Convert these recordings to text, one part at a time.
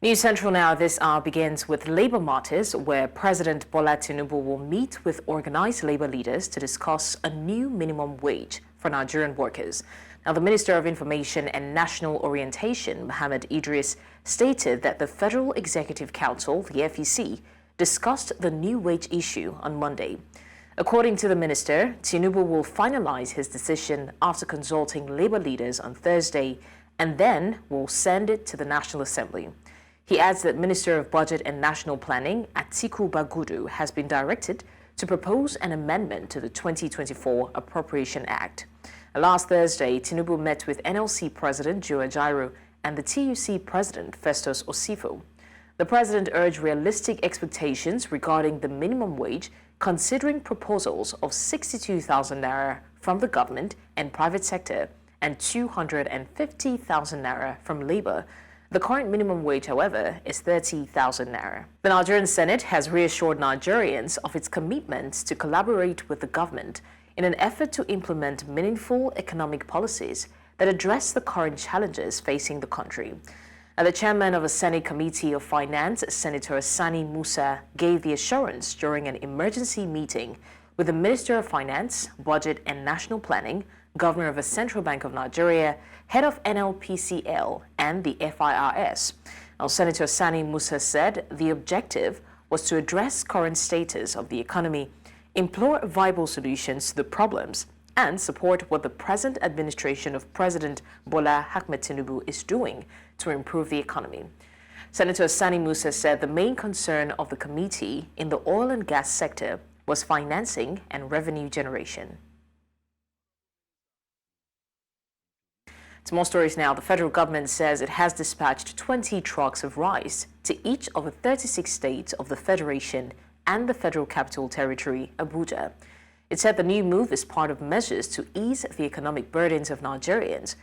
News Central now this hour begins with Labour Martyrs, where President Bola Tinubu will meet with organized labour leaders to discuss a new minimum wage for Nigerian workers. Now, the Minister of Information and National Orientation, Mohammed Idris, stated that the Federal Executive Council, the FEC, discussed the new wage issue on Monday. According to the minister, Tinubu will finalize his decision after consulting labour leaders on Thursday and then will send it to the National Assembly. He adds that Minister of Budget and National Planning, Atiku Bagudu, has been directed to propose an amendment to the 2024 Appropriation Act. Last Thursday, Tinubu met with NLC President Joe Ajaero and the TUC President Festus Osifo. The president urged realistic expectations regarding the minimum wage, considering proposals of 62,000 naira from the government and private sector and 250,000 naira from labor. The current minimum wage, however, is 30,000 naira. The Nigerian Senate has reassured Nigerians of its commitment to collaborate with the government in an effort to implement meaningful economic policies that address the current challenges facing the country. The chairman of a Senate Committee of Finance, Senator Sani Musa, gave the assurance during an emergency meeting with the Minister of Finance, Budget and National Planning, Governor of the Central Bank of Nigeria, head of NLPCL, and the FIRS. Now, Senator Sani Musa said the objective was to address current status of the economy, implore viable solutions to the problems, and support what the present administration of President Bola Ahmed Tinubu is doing to improve the economy. Senator Sani Musa said the main concern of the committee in the oil and gas sector was financing and revenue generation. To more stories now, the federal government says it has dispatched 20 trucks of rice to each of the 36 states of the Federation and the Federal Capital Territory, Abuja. It said the new move is part of measures to ease the economic burdens of Nigerians.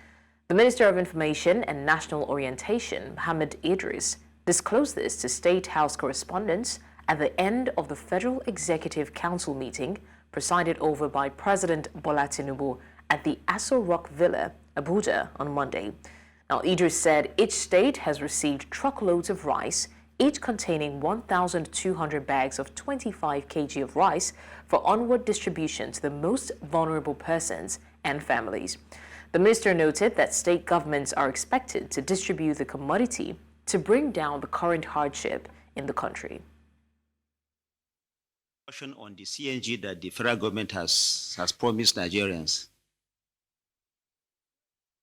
The Minister of Information and National Orientation, Mohammed Idris, disclosed this to State House correspondents at the end of the Federal Executive Council meeting presided over by President Bola Tinubu at the Aso Rock Villa, Abuja, on Monday. Now, Idris said each state has received truckloads of rice, each containing 1,200 bags of 25 kg of rice for onward distribution to the most vulnerable persons and families. The minister noted that state governments are expected to distribute the commodity to bring down the current hardship in the country. On the CNG that the federal government has promised Nigerians.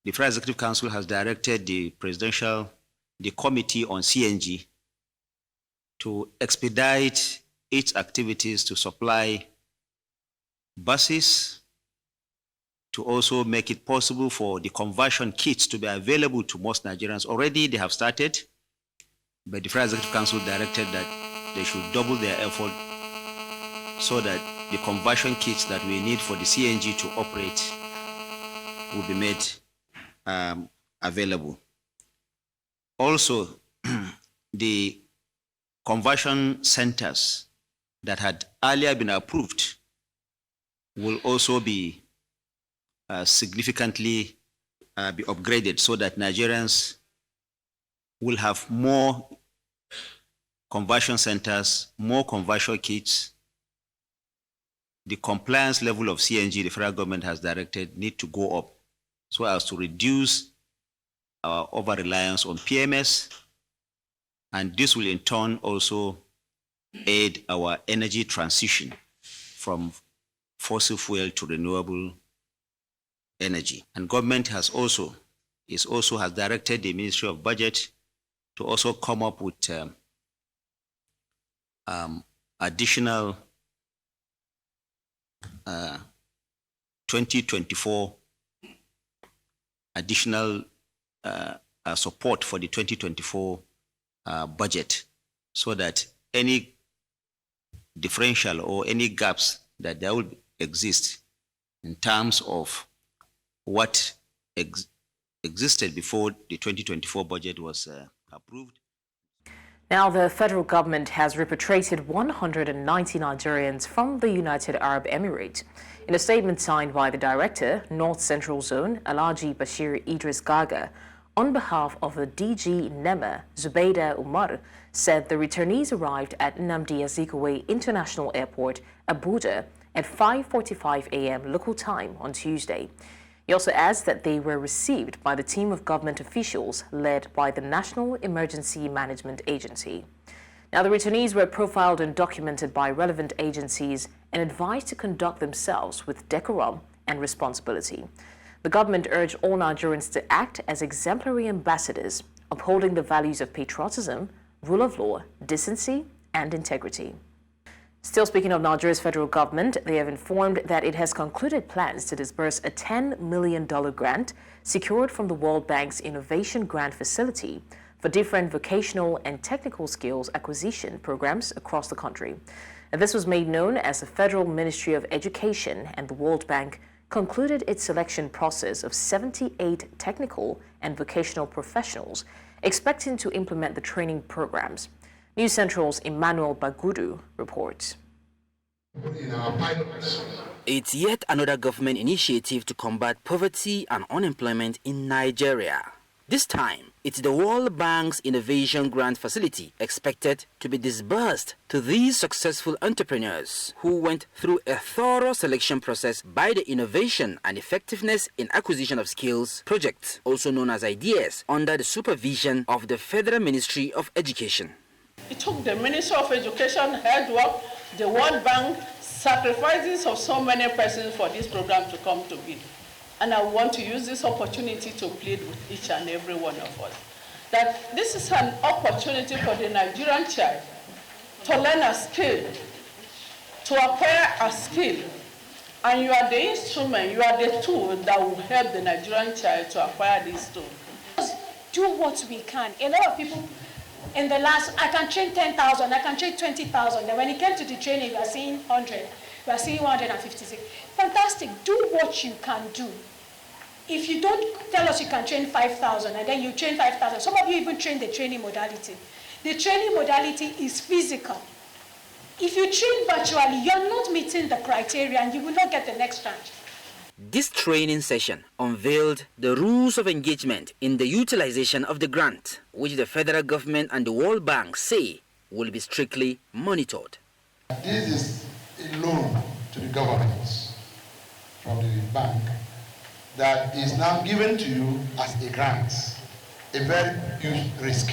The Federal Executive Council has directed the Committee on CNG to expedite its activities to supply buses, to also make it possible for the conversion kits to be available to most Nigerians. Already they have started, but the Federal Executive Council directed that they should double their effort so that the conversion kits that we need for the CNG to operate will be made available. Also, the conversion centers that had earlier been approved will also be significantly be upgraded so that Nigerians will have more conversion centers, more conversion kits. The compliance level of CNG the federal government has directed need to go up so as to reduce our over-reliance on PMS, and this will in turn also aid our energy transition from fossil fuel to renewable energy. And government has also directed the Ministry of Budget to also come up with additional 2024 additional support for the 2024 budget, so that any differential or any gaps that there will exist in terms of what existed before the 2024 budget was approved. Now, the federal government has repatriated 190 Nigerians from the United Arab Emirates. In a statement signed by the director, North Central Zone, Alhaji Bashir Idris Gaga, on behalf of the DG NEMA, Zubeida Umar, said the returnees arrived at Nnamdi Azikiwe International Airport, Abuja, at 5:45 a.m. local time on Tuesday. He also adds that they were received by the team of government officials led by the National Emergency Management Agency. Now, the returnees were profiled and documented by relevant agencies and advised to conduct themselves with decorum and responsibility. The government urged all Nigerians to act as exemplary ambassadors, upholding the values of patriotism, rule of law, decency, and integrity. Still speaking of Nigeria's federal government, they have informed that it has concluded plans to disburse a $10 million grant secured from the World Bank's Innovation Grant Facility for different vocational and technical skills acquisition programs across the country. And this was made known as the Federal Ministry of Education and the World Bank concluded its selection process of 78 technical and vocational professionals, expecting to implement the training programs. News Central's Emmanuel Bagudu reports. It's yet another government initiative to combat poverty and unemployment in Nigeria. This time, it's the World Bank's Innovation Grant Facility expected to be disbursed to these successful entrepreneurs who went through a thorough selection process by the Innovation and Effectiveness in Acquisition of Skills project, also known as IDEAS, under the supervision of the Federal Ministry of Education. It took the Ministry of Education, hard work, the World Bank, sacrifices of so many persons for this program to come to be. And I want to use this opportunity to plead with each and every one of us that this is an opportunity for the Nigerian child to learn a skill, to acquire a skill. And you are the instrument, you are the tool that will help the Nigerian child to acquire this tool. Do what we can. A lot of people in the last, I can train 10,000, I can train 20,000. And when it came to the training, we are seeing 100, we are seeing 156. Fantastic, do what you can do. If you don't tell us you can train 5,000 and then you train 5,000, some of you even train the training modality. The training modality is physical. If you train virtually, you're not meeting the criteria and you will not get the next tranche. This training session unveiled the rules of engagement in the utilization of the grant, which the federal government and the World Bank say will be strictly monitored. This is a loan to the government from the bank that is now given to you as a grant, a very huge risk.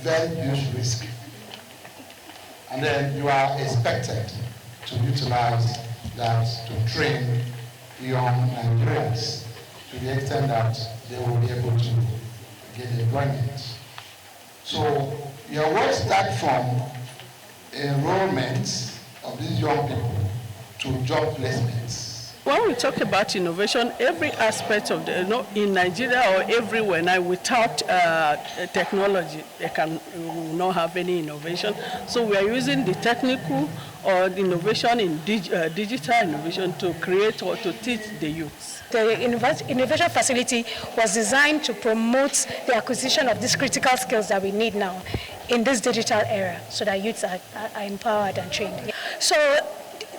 Very huge risk. And then you are expected to utilize that to train young Nigerians to the extent that they will be able to get employment. So your work starts from enrollment of these young people to job placements. When we talk about innovation, every aspect of the, in Nigeria or everywhere now, without technology, they can not have any innovation. So we are using the technical or the innovation in digital innovation to create or to teach the youths. The innovation facility was designed to promote the acquisition of these critical skills that we need now in this digital era, so that youths are empowered and trained. So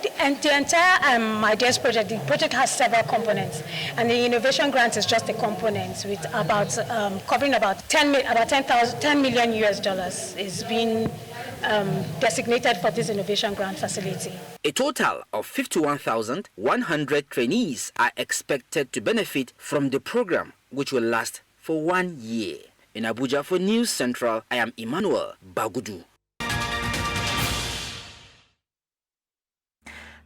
the entire IDEAS project, the project has several components, and the innovation grant is just a component with about covering about $10 million is being designated for this innovation grant facility. A total of 51,100 trainees are expected to benefit from the program, which will last for 1 year. In Abuja for News Central, I am Emmanuel Bagudu.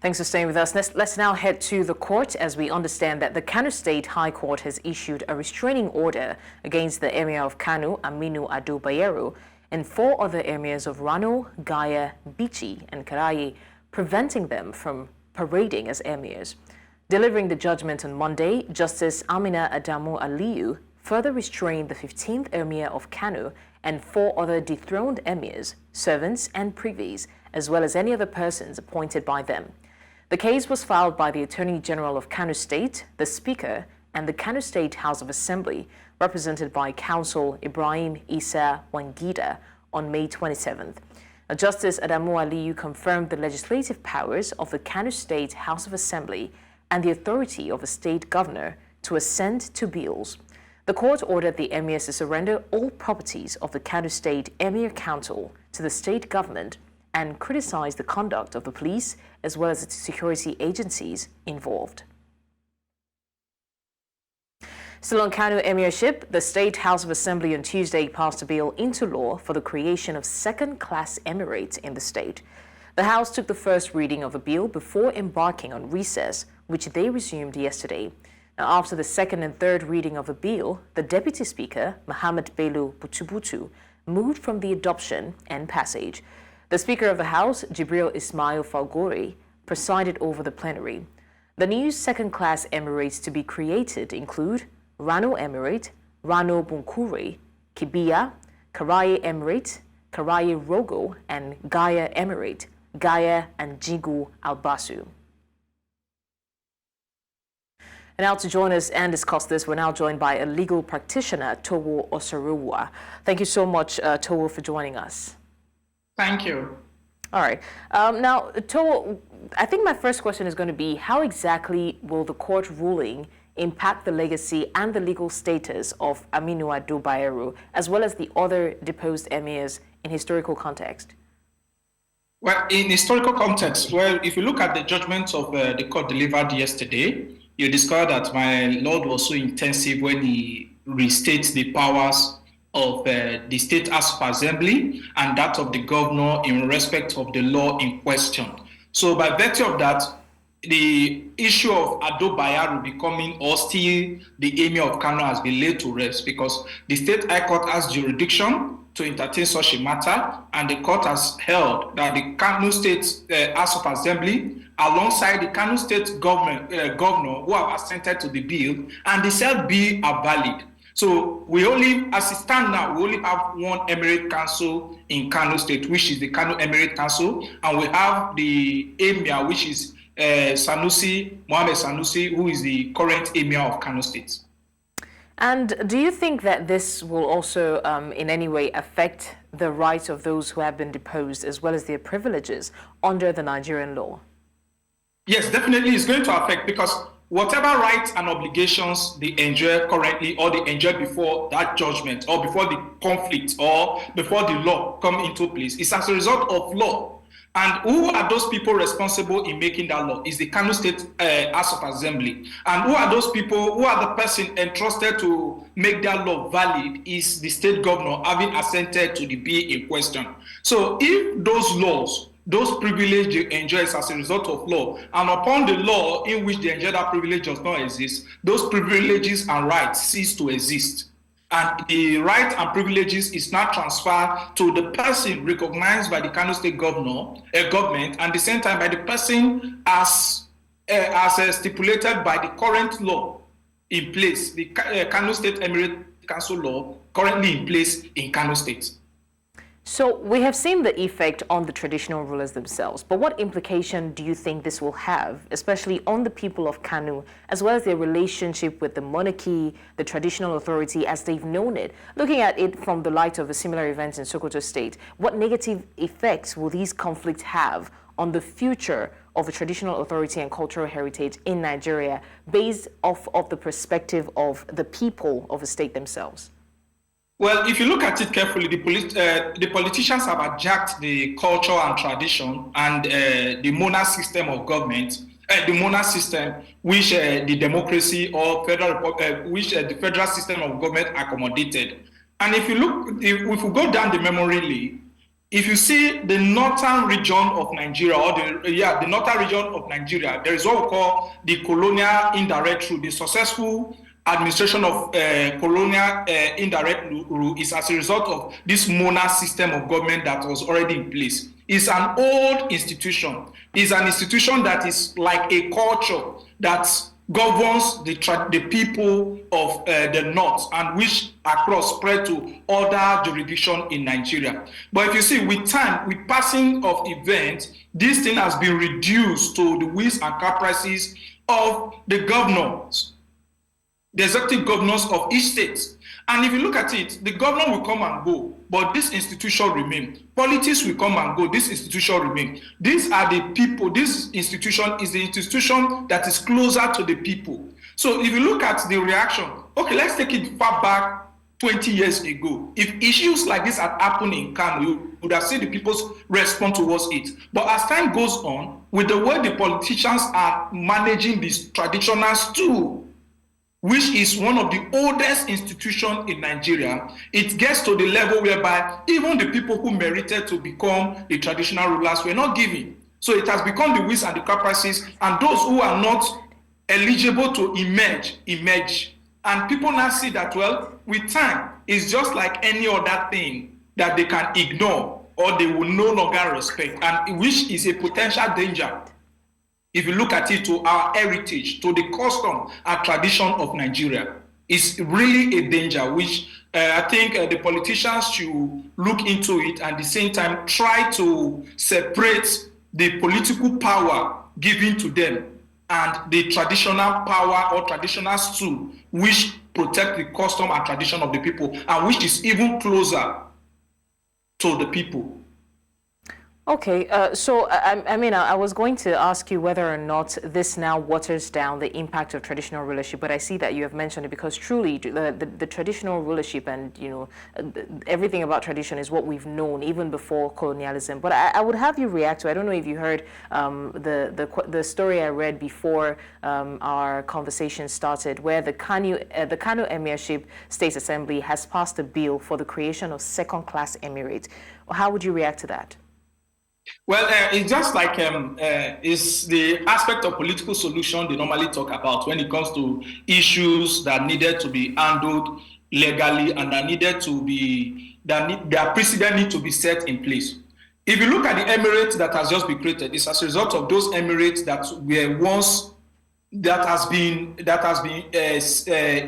Thanks for staying with us. Let's now head to the court as we understand that the Kano State High Court has issued a restraining order against the Emir of Kano, Aminu Ado Bayero, and 4 other emirs of Rano, Gaya, Bichi, and Karaye, preventing them from parading as emirs. Delivering the judgment on Monday, Justice Amina Adamu Aliyu further restrained the 15th Emir of Kano and 4 other dethroned emirs, servants, and privies, as well as any other persons appointed by them. The case was filed by the Attorney General of Kano State, the Speaker, and the Kano State House of Assembly, represented by Counsel Ibrahim Isa Wangida, on May 27th. Justice Adamu Aliyu confirmed the legislative powers of the Kano State House of Assembly and the authority of a state governor to assent to bills. The court ordered the emirs to surrender all properties of the Kano State Emir Council to the state government and criticized the conduct of the police as well as its security agencies involved. Still on Kano Emirship, the State House of Assembly on Tuesday passed a bill into law for the creation of second-class emirates in the state. The House took the first reading of the bill before embarking on recess, which they resumed yesterday. Now, after the second and third reading of the bill, the Deputy Speaker, Mohammed Bello Butubutu, moved from the adoption and passage. The Speaker of the House, Jibril Ismail Falgore, presided over the plenary. The new second-class emirates to be created include Rano Emirate, Rano Bunkure, Kibiya, Karaye Emirate, Karaye Rogo, and Gaya Emirate, Gaya and Jigu Albasu. And now to join us and discuss this, we're now joined by a legal practitioner, Towo Osaruwa. Thank you so much, Towo, for joining us. Thank you. All right. Now, Towo, I think my first question is going to be, how exactly will the court ruling impact the legacy and the legal status of Aminu Ado Bayero, as well as the other deposed emirs in historical context? Well, in historical context, well, if you look at the judgment of the court delivered yesterday, you discover that my lord was so intensive when he restates the powers of the State House of Assembly and that of the governor in respect of the law in question. So by virtue of that, the issue of Ado Bayero becoming or still the emir of Kano has been laid to rest because the State High Court has jurisdiction to entertain such a matter, and the court has held that the Kano State House of Assembly, alongside the Kano State governor who have assented to the bill, and the said bill are valid. So we only, as it stands now, we only have one Emirate Council in Kano State, which is the Kano Emirate Council, and we have the emir, which is Mohammed Sanusi, who is the current emir of Kano State. And do you think that this will also in any way affect the rights of those who have been deposed as well as their privileges under the Nigerian law? Yes, definitely it's going to affect, because whatever rights and obligations they enjoy currently or they enjoy before that judgment or before the conflict or before the law come into place is as a result of law. And who are those people responsible in making that law? Is the Kano State House of Assembly. And who are those people, who are the person entrusted to make that law valid is the state governor having assented to the bill in question. So if those laws, those privileges they enjoy as a result of law, and upon the law in which they enjoy that privilege does not exist, those privileges and rights cease to exist. And the right and privileges is now transferred to the person recognized by the Kano State government, and at the same time by the person as stipulated by the current law in place, the Kano State Emirate Council law currently in place in Kano State. So we have seen the effect on the traditional rulers themselves, but what implication do you think this will have, especially on the people of Kano, as well as their relationship with the monarchy, the traditional authority as they've known it? Looking at it from the light of the similar events in Sokoto State, what negative effects will these conflicts have on the future of the traditional authority and cultural heritage in Nigeria based off of the perspective of the people of the state themselves? Well, if you look at it carefully, the politicians have hijacked the culture and tradition and the monarch system of government, the monarch system which the democracy or which the federal system of government accommodated. And if you look, if we go down the memory lane, if you see the northern region of Nigeria, or the northern region of Nigeria, there is what we call the colonial indirect rule. The successful administration of colonial indirect rule is as a result of this monarch system of government that was already in place. It's an old institution. It's an institution that is like a culture that governs the people of the north and which across spread to other jurisdictions in Nigeria. But if you see, with time, with passing of events, this thing has been reduced to the whims and caprices of the governors, the executive governors of each state. And if you look at it, the governor will come and go, but this institution remains. Politics will come and go, this institution remains. These are the people, this institution is the institution that is closer to the people. So if you look at the reaction okay, let's take it far back 20 years ago. If issues like this had happened in Kano, you would have seen the people's response towards it. But as time goes on, with the way the politicians are managing these traditional stew, which is one of the oldest institutions in Nigeria, it gets to the level whereby even the people who merited to become the traditional rulers were not given. So it has become the wheats and the caprices, and those who are not eligible to emerge. And people now see that, well, with time, it's just like any other thing that they can ignore or they will no longer respect, and which is a potential danger. If you look at it, to our heritage, to the custom and tradition of Nigeria, it's really a danger, which I think the politicians should look into it, and at the same time try to separate the political power given to them and the traditional power or traditional stew, which protect the custom and tradition of the people, and which is even closer to the people. Okay, so I was going to ask you whether or not this now waters down the impact of traditional rulership, but I see that you have mentioned it, because truly the traditional rulership and everything about tradition is what we've known even before colonialism. But I would have you react to, I don't know if you heard the story I read before our conversation started, where the Kano Emirate State Assembly has passed a bill for the creation of second-class emirate. How would you react to that? Well, it's just like it's the aspect of political solution they normally talk about when it comes to issues that needed to be handled legally and that needed to be, their precedent need to be set in place. If you look at the emirate that has just been created, it's as a result of those emirates that were once, that has been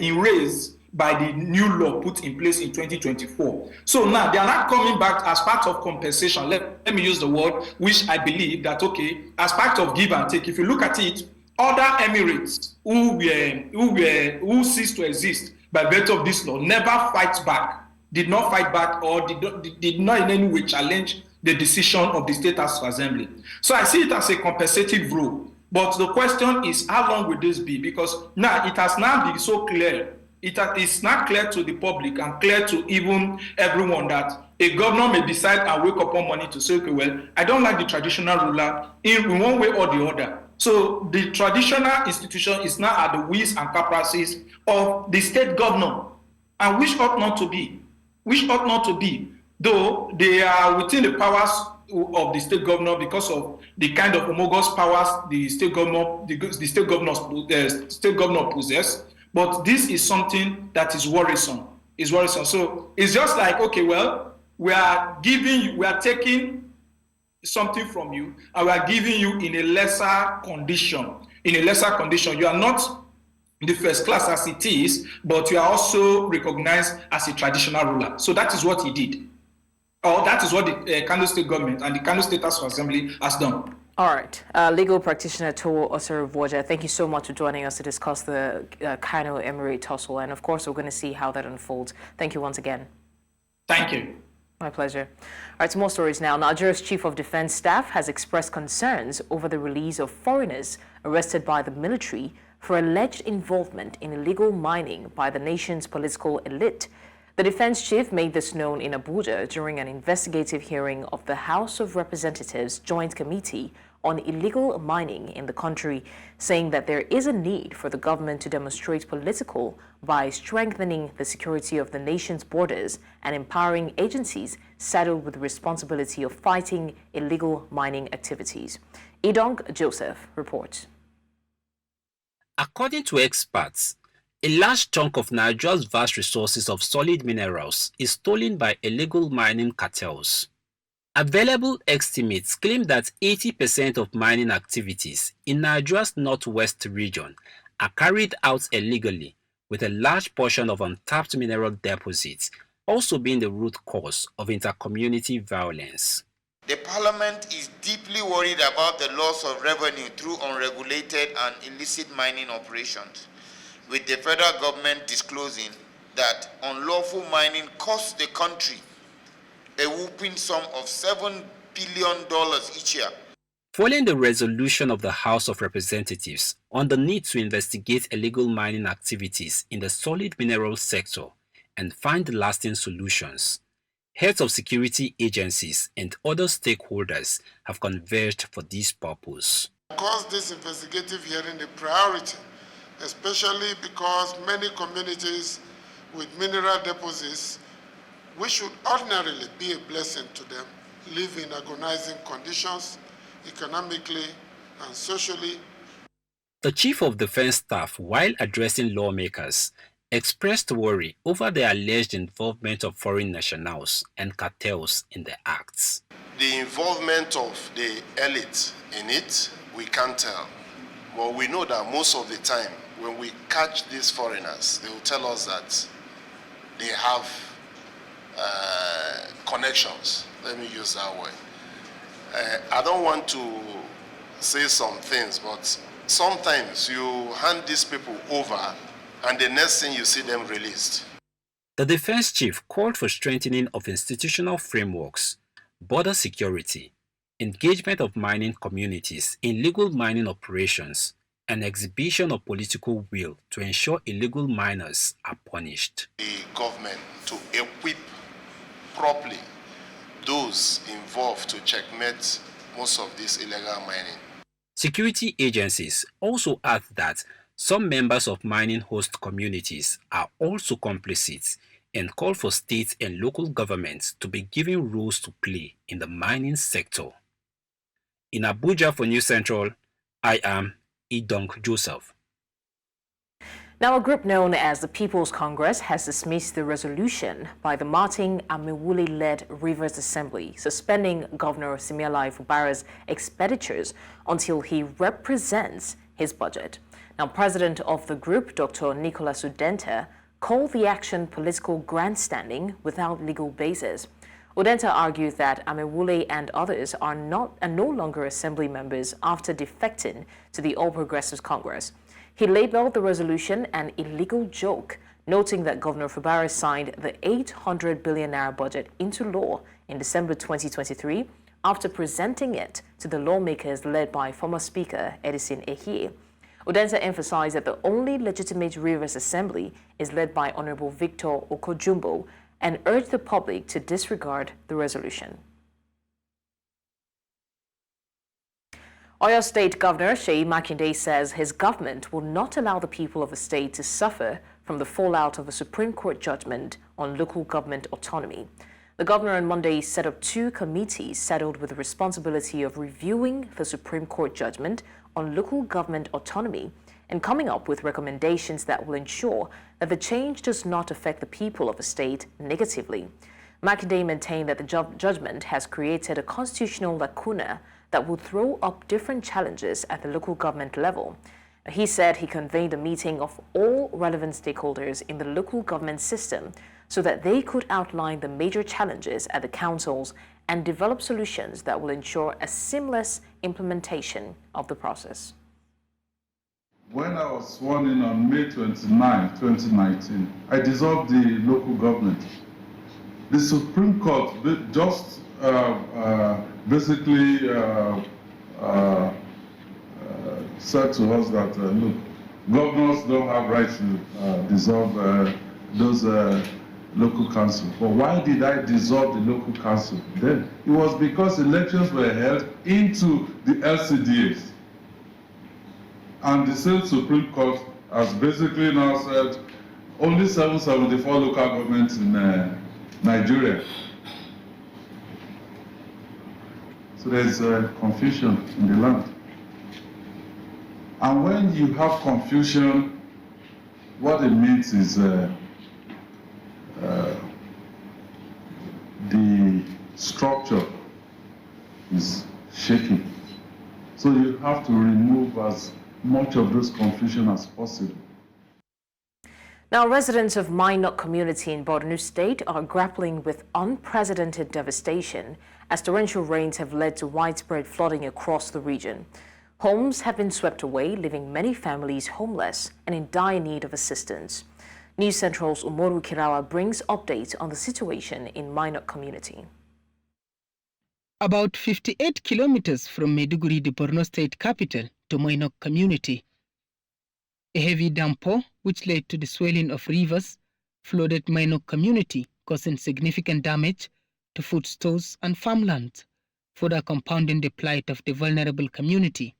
erased by the new law put in place in 2024. So now they are not coming back as part of compensation. Let me use the word, which I believe that, okay, as part of give and take. If you look at it, other emirates who ceased to exist by virtue of this law did not fight back, or did not in any way challenge the decision of the State House of Assembly. So I see it as a compensative rule. But the question is, how long will this be? Because now it has now been so clear. It's not clear to the public and clear to even everyone that a governor may decide and wake up one morning to say, okay, well, I don't like the traditional ruler in one way or the other. So the traditional institution is now at the whims and caprices of the state governor, and which ought not to be. Though they are within the powers of the state governor because of the kind of homologous powers the state governor possess. But this is something that is worrisome. So it's just like, okay, well, we are taking something from you, and we are giving you in a lesser condition. You are not the first class as it is, but you are also recognized as a traditional ruler. So that is what he did. Or that is what the Kano State government and the Kano State House of Assembly has done. All right. Legal practitioner Towo Osoro-Voja, thank you so much for joining us to discuss the Kano Emirate tussle. And of course, we're going to see how that unfolds. Thank you once again. Thank you. My pleasure. All right, more stories now. Nigeria's Chief of Defense Staff has expressed concerns over the release of foreigners arrested by the military for alleged involvement in illegal mining by the nation's political elite. The defense chief made this known in Abuja during an investigative hearing of the House of Representatives Joint Committee on illegal mining in the country, saying that there is a need for the government to demonstrate political by strengthening the security of the nation's borders and empowering agencies saddled with the responsibility of fighting illegal mining activities. Idong Joseph reports. According to experts, a large chunk of Nigeria's vast resources of solid minerals is stolen by illegal mining cartels. Available estimates claim that 80% of mining activities in Nigeria's northwest region are carried out illegally, with a large portion of untapped mineral deposits also being the root cause of intercommunity violence. The Parliament is deeply worried about the loss of revenue through unregulated and illicit mining operations, with the federal government disclosing that unlawful mining costs the country a whopping sum of $7 billion each year. Following the resolution of the House of Representatives on the need to investigate illegal mining activities in the solid mineral sector and find lasting solutions, heads of security agencies and other stakeholders have converged for this purpose. Because this investigative hearing a priority, especially because many communities with mineral deposits, which should ordinarily be a blessing to them, live in agonizing conditions, economically and socially. The Chief of Defense Staff, while addressing lawmakers, expressed worry over the alleged involvement of foreign nationals and cartels in the acts. The involvement of the elite in it, we can't tell. But we know that most of the time, when we catch these foreigners, they will tell us that they have connections. Let me use that word. I don't want to say some things, but sometimes you hand these people over and the next thing you see them released. The defense chief called for strengthening of institutional frameworks, border security, engagement of mining communities in legal mining operations, and exhibition of political will to ensure illegal miners are punished. The government to equip properly those involved to checkmate most of this illegal mining. Security agencies also add that some members of mining host communities are also complicit and call for state and local governments to be given roles to play in the mining sector. In Abuja for News Central, I am Idong Joseph. Now, a group known as the People's Congress has dismissed the resolution by the Martin Amewule-led Rivers Assembly suspending Governor Simeon Fubara's expenditures until he represents his budget. Now, President of the group, Dr. Nicholas Udenta, called the action political grandstanding without legal basis. Udenta argued that Amewule and others are no longer assembly members after defecting to the All Progressives Congress. He labeled the resolution an illegal joke, noting that Governor Fubara signed the 800 billion naira budget into law in December 2023 after presenting it to the lawmakers led by former Speaker Edison Ehie. Udenta emphasized that the only legitimate Rivers Assembly is led by Honorable Victor Okojumbo and urged the public to disregard the resolution. Oyo State Governor Seyi Makinde says his government will not allow the people of the state to suffer from the fallout of a Supreme Court judgment on local government autonomy. The governor on Monday set up 2 committees saddled with the responsibility of reviewing the Supreme Court judgment on local government autonomy and coming up with recommendations that will ensure that the change does not affect the people of the state negatively. Makinde maintained that the judgment has created a constitutional lacuna that will throw up different challenges at the local government level. He said he convened a meeting of all relevant stakeholders in the local government system so that they could outline the major challenges at the councils and develop solutions that will ensure a seamless implementation of the process. When I was sworn in on May 29, 2019, I dissolved the local government. The Supreme Court just basically said to us that, look, governors don't have right to dissolve those local councils. But why did I dissolve the local council then? It was because elections were held into the LCDAs. And the same Supreme Court has basically now said only 774 local governments in Nigeria. So there's confusion in the land. And when you have confusion, what it means is the structure is shaky. So you have to remove as much of this confusion as possible. Now, residents of Mino community in Borno State are grappling with unprecedented devastation as torrential rains have led to widespread flooding across the region. Homes have been swept away, leaving many families homeless and in dire need of assistance. News Central's Umoru Kirawa brings updates on the situation in Mino community. About 58 kilometers from Maiduguri, the Borno state capital, to Mino community. A heavy downpour, which led to the swelling of rivers, flooded Mino community, causing significant damage to food stores and farmlands, further compounding the plight of the vulnerable community.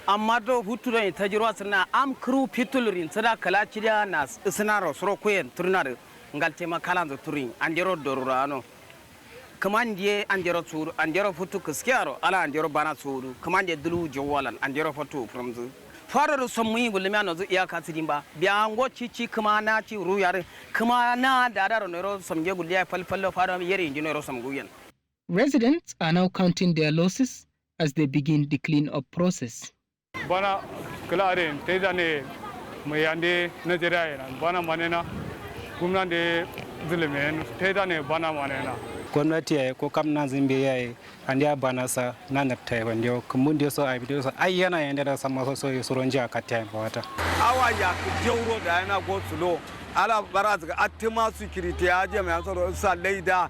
Amado hutura tajiro sana am crew pitulurin sada kala chidia nas isnaro soro kuen turnare ngalte makalanzo turin andero dorurano kamandie andero tsuru andero futu kiskiaro ala andero bana tsuru kamandie dulu jowalan andero futu from the faro somui gulmiano zu iya katidimba biango chichi kamana chi ruyare kamana dadaro nero somge gulia falfallo faro yeri injinero somguyen. Residents are now counting their losses as they begin the clean-up process. Bana kalarin tezane mayande najera bana manena kumnande zulmen tezane bana manena gwamnati ya ko kam nan zimbe yayi andiya bana sa nan da tai wanda kumunde so ai bidiyo so ai yana yanda da sama so soronji akatai bawata awa ya jawro da yana go sulo ala baraz ga attima security ya je mai so sa leida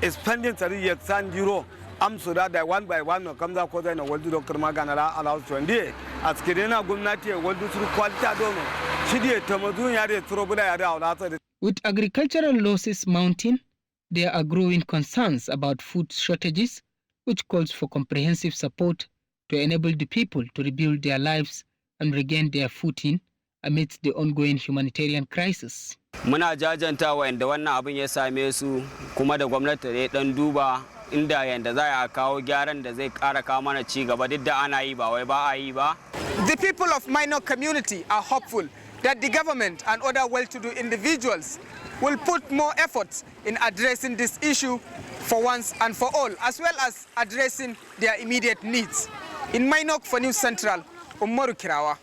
expanding tari ya san jiro am so da one by one no kamza ko zai na waldu doktor magana la ala so ndi askire na gwamnati ya waldu su kwalta dono shidi ta mazun ya da turobula ya da ala ta. With agricultural losses mounting, there are growing concerns about food shortages, which calls for comprehensive support to enable the people to rebuild their lives and regain their footing amidst the ongoing humanitarian crisis. Muna jajantawa inda wannan abin ya same su kuma da gwamnati ne dan duba inda yanda za a kawo gyaran da zai ƙara kawo mana ci gaba duk da ana yi ba wai ba a yi ba. The people of Mino community are hopeful that the government and other well-to-do individuals will put more efforts in addressing this issue for once and for all, as well as addressing their immediate needs. In Minok for News Central, Umaru Kirawa.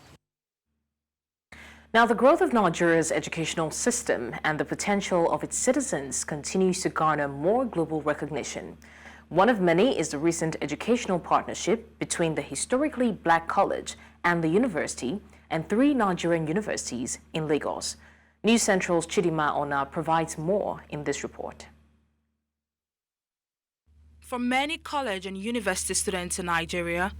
Now, the growth of Nigeria's educational system and the potential of its citizens continues to garner more global recognition. One of many is the recent educational partnership between the historically black college and the university and 3 Nigerian universities in Lagos. News Central's Chidima Ona provides more in this report. For many college and university students in Nigeria,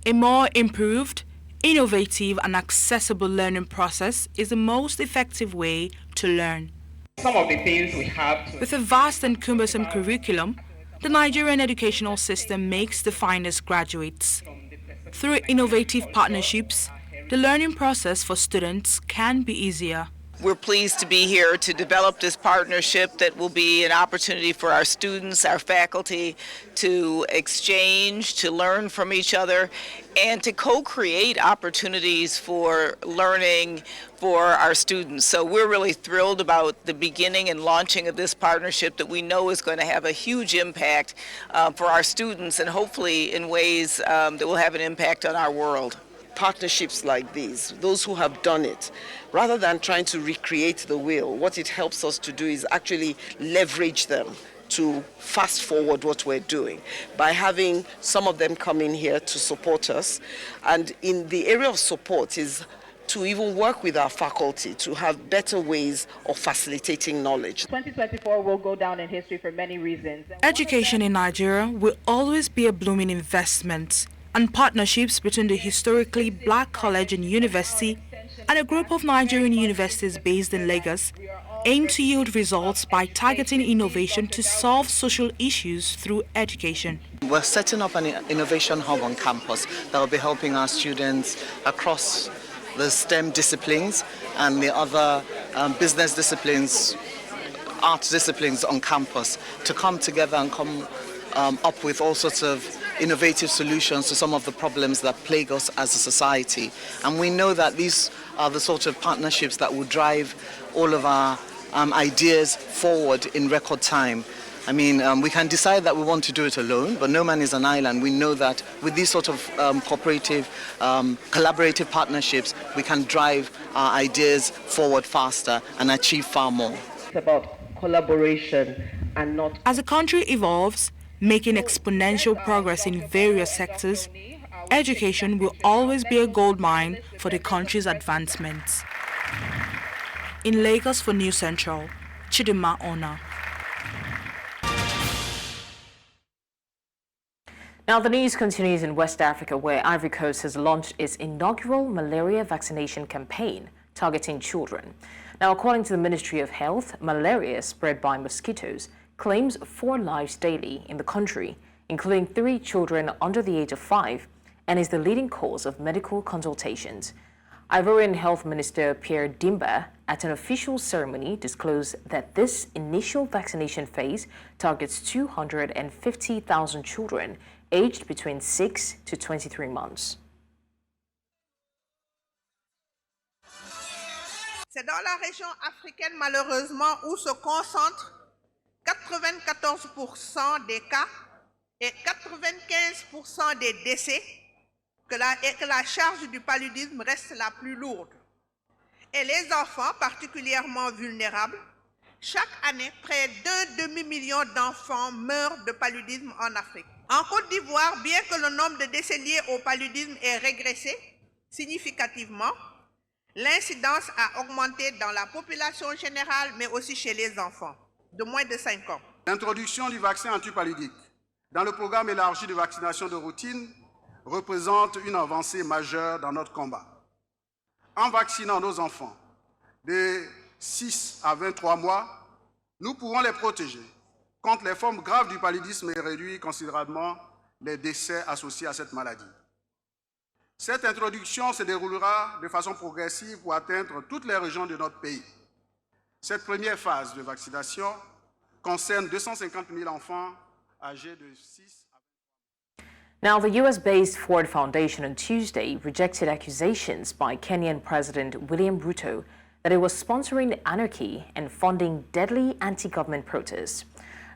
a more improved, innovative and accessible learning process is the most effective way to learn. Some of the things we have With a vast and cumbersome curriculum, the Nigerian educational system makes the finest graduates. Through innovative partnerships, the learning process for students can be easier. We're pleased to be here to develop this partnership that will be an opportunity for our students, our faculty, to exchange, to learn from each other, and to co-create opportunities for learning for our students. So we're really thrilled about the beginning and launching of this partnership that we know is going to have a huge impact for our students and hopefully in ways that will have an impact on our world. Partnerships like these, those who have done it, rather than trying to recreate the wheel, what it helps us to do is actually leverage them to fast forward what we're doing by having some of them come in here to support us. And in the area of support is to even work with our faculty to have better ways of facilitating knowledge. 2024 will go down in history for many reasons. Education in Nigeria will always be a blooming investment, and partnerships between the historically black college and university and a group of Nigerian universities based in Lagos aim to yield results by targeting innovation to solve social issues through education. We're setting up an innovation hub on campus that will be helping our students across the STEM disciplines and the other business disciplines, art disciplines on campus to come together and come up with all sorts of innovative solutions to some of the problems that plague us as a society. And we know that these are the sort of partnerships that will drive all of our ideas forward in record time. I mean, we can decide that we want to do it alone, but no man is an island. We know that with these sort of cooperative, collaborative partnerships, we can drive our ideas forward faster and achieve far more. It's about collaboration and not... As the country evolves, making exponential progress in various sectors, education will always be a goldmine for the country's advancements. In Lagos for News Central, Chidima Ona. Now the news continues in West Africa, where Ivory Coast has launched its inaugural malaria vaccination campaign targeting children. Now, according to the Ministry of Health, malaria spread by mosquitoes claims 4 lives daily in the country, including 3 children under the age of 5, and is the leading cause of medical consultations. Ivorian Health Minister Pierre Dimba, at an official ceremony, disclosed that this initial vaccination phase targets 250,000 children aged between 6 to 23 months. C'est dans la région africaine, malheureusement, où se concentrent 94% des cas et 95% des décès que la charge du paludisme reste la plus lourde. Et les enfants, particulièrement vulnérables, chaque année, près d'1 demi-million d'enfants meurent de paludisme en Afrique. En Côte d'Ivoire, bien que le nombre de décès liés au paludisme ait régressé significativement, l'incidence a augmenté dans la population générale, mais aussi chez les enfants de moins de 5 ans. L'introduction du vaccin antipaludique dans le programme élargi de vaccination de routine représente une avancée majeure dans notre combat. En vaccinant nos enfants de 6 à 23 mois, nous pourrons les protéger contre les formes graves du paludisme et réduire considérablement les décès associés à cette maladie. Cette introduction se déroulera de façon progressive pour atteindre toutes les régions de notre pays. Cette première phase de vaccination concerne 250 000 enfants âgés de 6 à 23 mois. Now, the US-based Ford Foundation on Tuesday rejected accusations by Kenyan President William Ruto that it was sponsoring anarchy and funding deadly anti-government protests.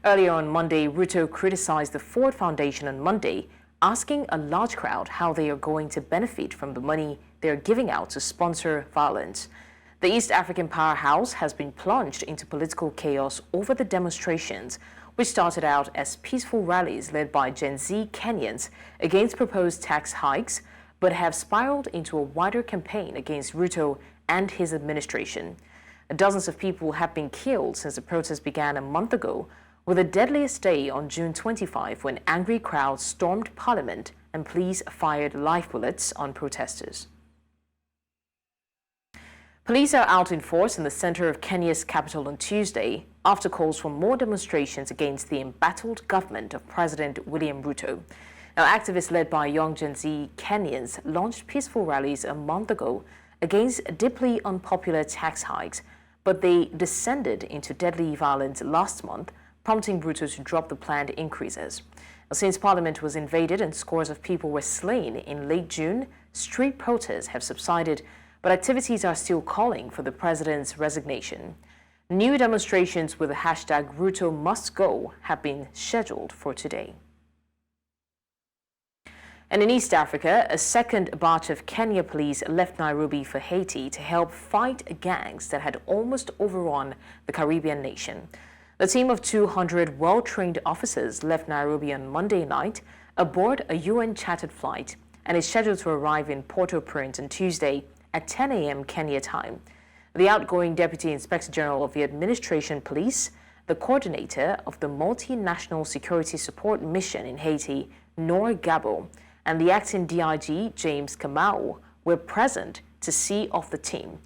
Earlier on Monday, Ruto criticized the Ford Foundation on Monday, asking a large crowd how they are going to benefit from the money they are giving out to sponsor violence. The East African powerhouse has been plunged into political chaos over the demonstrations, which started out as peaceful rallies led by Gen Z Kenyans against proposed tax hikes, but have spiraled into a wider campaign against Ruto and his administration. Dozens of people have been killed since the protests began a month ago, with the deadliest day on June 25 when angry crowds stormed Parliament and police fired live bullets on protesters. Police are out in force in the center of Kenya's capital on Tuesday after calls for more demonstrations against the embattled government of President William Ruto. Now, activists led by young Gen Z Kenyans launched peaceful rallies a month ago against deeply unpopular tax hikes, but they descended into deadly violence last month, prompting Ruto to drop the planned increases. Since Parliament was invaded and scores of people were slain in late June, street protests have subsided, but activities are still calling for the president's resignation. New demonstrations with the hashtag Ruto must go have been scheduled for today. And in East Africa, a second batch of Kenya police left Nairobi for Haiti to help fight gangs that had almost overrun the Caribbean nation. The team of 200 well-trained officers left Nairobi on Monday night aboard a UN-chartered flight and is scheduled to arrive in Port-au-Prince on Tuesday at 10 a.m. Kenya time. The outgoing Deputy Inspector General of the Administration Police, the coordinator of the Multinational Security Support Mission in Haiti, Nor Gabo, and the acting DIG, James Kamau, were present to see off the team.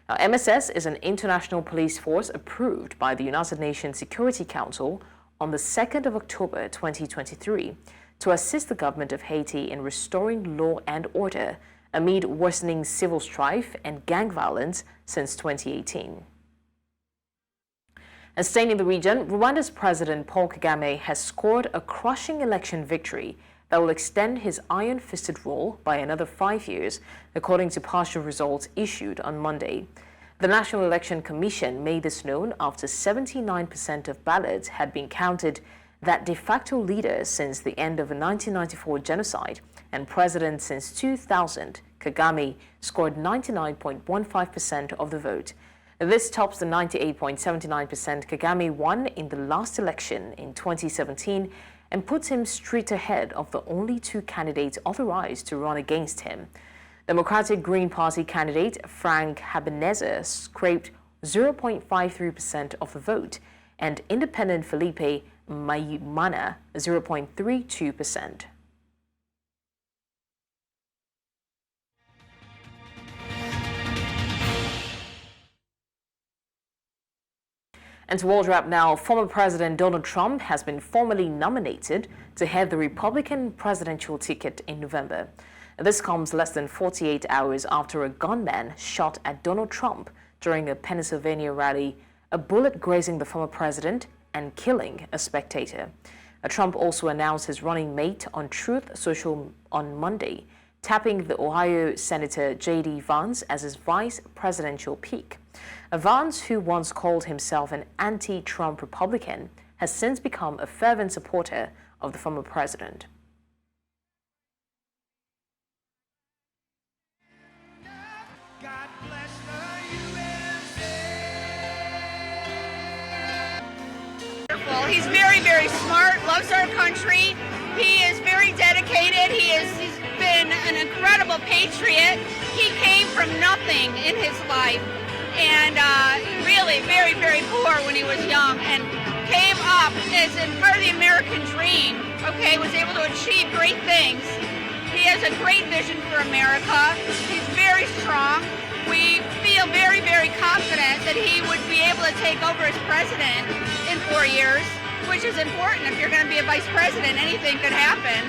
Now, MSS is an international police force approved by the United Nations Security Council on the 2nd of October 2023 to assist the government of Haiti in restoring law and order amid worsening civil strife and gang violence since 2018. And staying in the region, Rwanda's President Paul Kagame has scored a crushing election victory that will extend his iron-fisted rule by another 5 years, according to partial results issued on Monday. The National Election Commission made this known after 79% of ballots had been counted that de facto leader since the end of the 1994 genocide and president since 2000, Kagame, scored 99.15% of the vote. This tops the 98.79% Kagame won in the last election in 2017 and puts him straight ahead of the only two candidates authorized to run against him. Democratic Green Party candidate Frank Habineza scraped 0.53% of the vote and independent Felipe Mayumana 0.32%. And to world wrap now, former President Donald Trump has been formally nominated to head the Republican presidential ticket in November. This comes less than 48 hours after a gunman shot at Donald Trump during a Pennsylvania rally, a bullet grazing the former president and killing a spectator. Trump also announced his running mate on Truth Social on Monday, tapping the Ohio Senator J.D. Vance as his vice presidential pick. Vance, who once called himself an anti-Trump Republican, has since become a fervent supporter of the former president. He's very, very smart, loves our country. He is very dedicated. He's been an incredible patriot. He came from nothing in his life and really very, very poor when he was young and came up as in part of the American dream, okay, was able to achieve great things. He has a great vision for America. He's very strong. We feel very, very confident that he would be able to take over as president in 4 years, which is important. If you're going to be a vice president, anything could happen.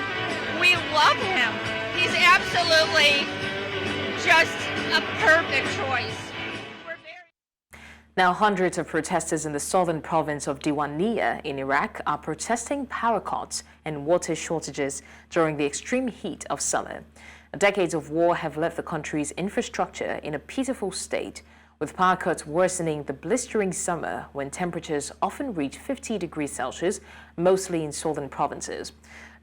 We love him. He's absolutely just a perfect choice. Now, hundreds of protesters in the southern province of Diwania in Iraq are protesting power cuts and water shortages during the extreme heat of summer. Decades of war have left the country's infrastructure in a pitiful state, with power cuts worsening the blistering summer when temperatures often reach 50 degrees Celsius, mostly in southern provinces.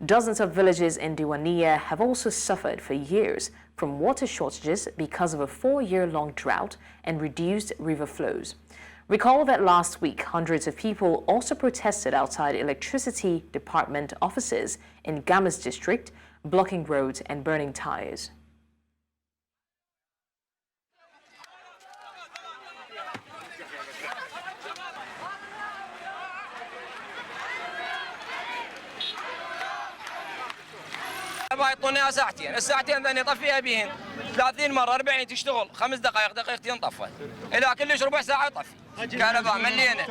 Dozens of villages in Diwania have also suffered for years from water shortages because of a 4-year-long drought and reduced river flows. Recall that last week, hundreds of people also protested outside electricity department offices in Gamas district, blocking roads and burning tires. يعطونها ساعتين، الساعتين ذني طفيها بيهن 30 مرة 40 تشتغل 5 دقائق دقيقتين طفت، إذا كلش ربع ساعة يطفي. كهرباء مليانة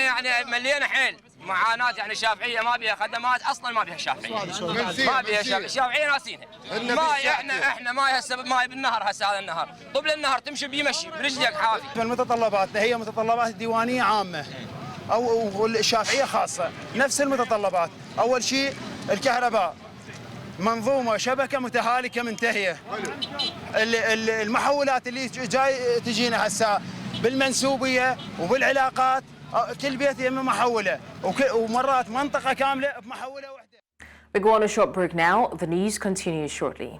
يعني مليانة حيل، معاناة يعني الشافعية ما بيها خدمات أصلاً ما بيها الشافعية. ما بيها الشافعية ناسينها. ماي احنا ماي السبب ماي بالنهر هسه هذا النهر، طول النهر تمشي بيمشي برجلك حافي. المتطلبات هي متطلبات الديوانية عامة أو الشافعية خاصة، نفس المتطلبات. أول شيء الكهرباء، منظومة شبكة متهالكة منتهية. المحولات اللي جاي تجينا هسه بالمنسوبية وبالعلاقات كل بيت يم محولة ومرات منطقة كاملة بمحولة واحدة. We go on a short break now. The news continues shortly.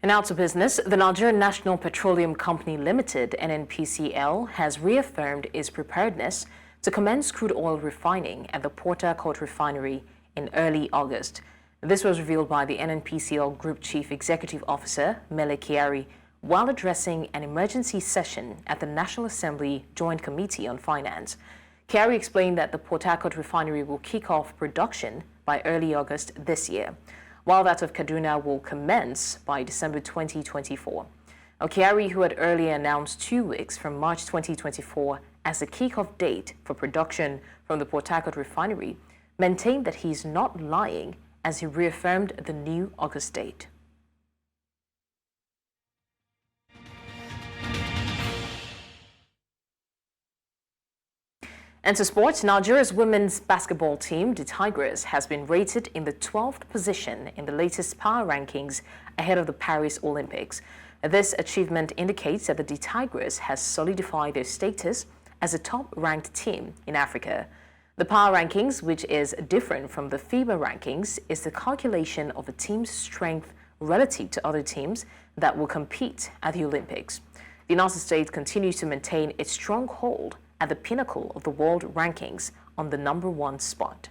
And now to business. The Nigerian National Petroleum Company Limited, NNPCL, has reaffirmed its preparedness to commence crude oil refining at the Port Harcourt Refinery in early August. This was revealed by the NNPCL Group Chief Executive Officer, Mele Kyari, while addressing an emergency session at the National Assembly Joint Committee on Finance. Kyari explained that the Port Harcourt Refinery will kick off production by early August this year, while that of Kaduna will commence by December 2024. Kyari, who had earlier announced 2 weeks from March 2024 as the kick-off date for production from the Port Harcourt Refinery, maintained that he's not lying as he reaffirmed the new August date. And to sports, Nigeria's women's basketball team, the Tigers, has been rated in the 12th position in the latest power rankings ahead of the Paris Olympics. This achievement indicates that the Tigers has solidified their status as a top-ranked team in Africa. The power rankings, which is different from the FIBA rankings, is the calculation of a team's strength relative to other teams that will compete at the Olympics. The United States continues to maintain its strong hold at the pinnacle of the world rankings on the #1 spot.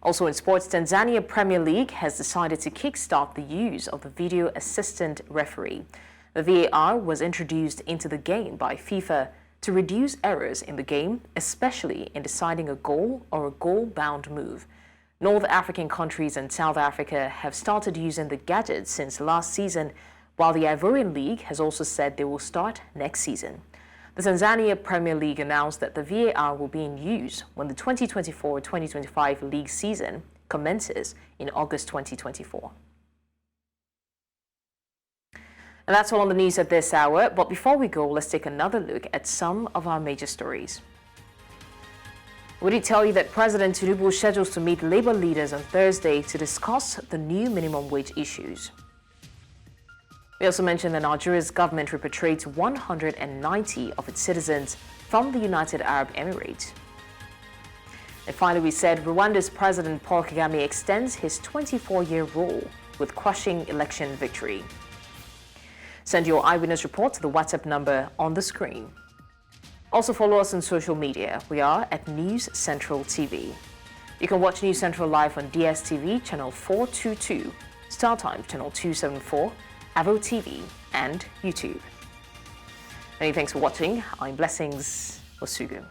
Also in sports, Tanzania Premier League has decided to kickstart the use of the video assistant referee. The VAR was introduced into the game by FIFA to reduce errors in the game, especially in deciding a goal or a goal-bound move. North African countries and South Africa have started using the gadget since last season, while the Ivorian League has also said they will start next season. The Tanzania Premier League announced that the VAR will be in use when the 2024-2025 league season commences in August 2024. And that's all on the news at this hour. But before we go, let's take another look at some of our major stories. We did tell you that President Tinubu schedules to meet labor leaders on Thursday to discuss the new minimum wage issues. We also mentioned that Nigeria's government repatriates 190 of its citizens from the United Arab Emirates. And finally, we said Rwanda's President Paul Kagame extends his 24-year rule with crushing election victory. Send your eyewitness report to the WhatsApp number on the screen. Also follow us on social media. We are at News Central TV. You can watch News Central live on DSTV channel 422, StarTimes channel 274, Avo TV and YouTube. Many thanks for watching. I'm Blessings Mosugu.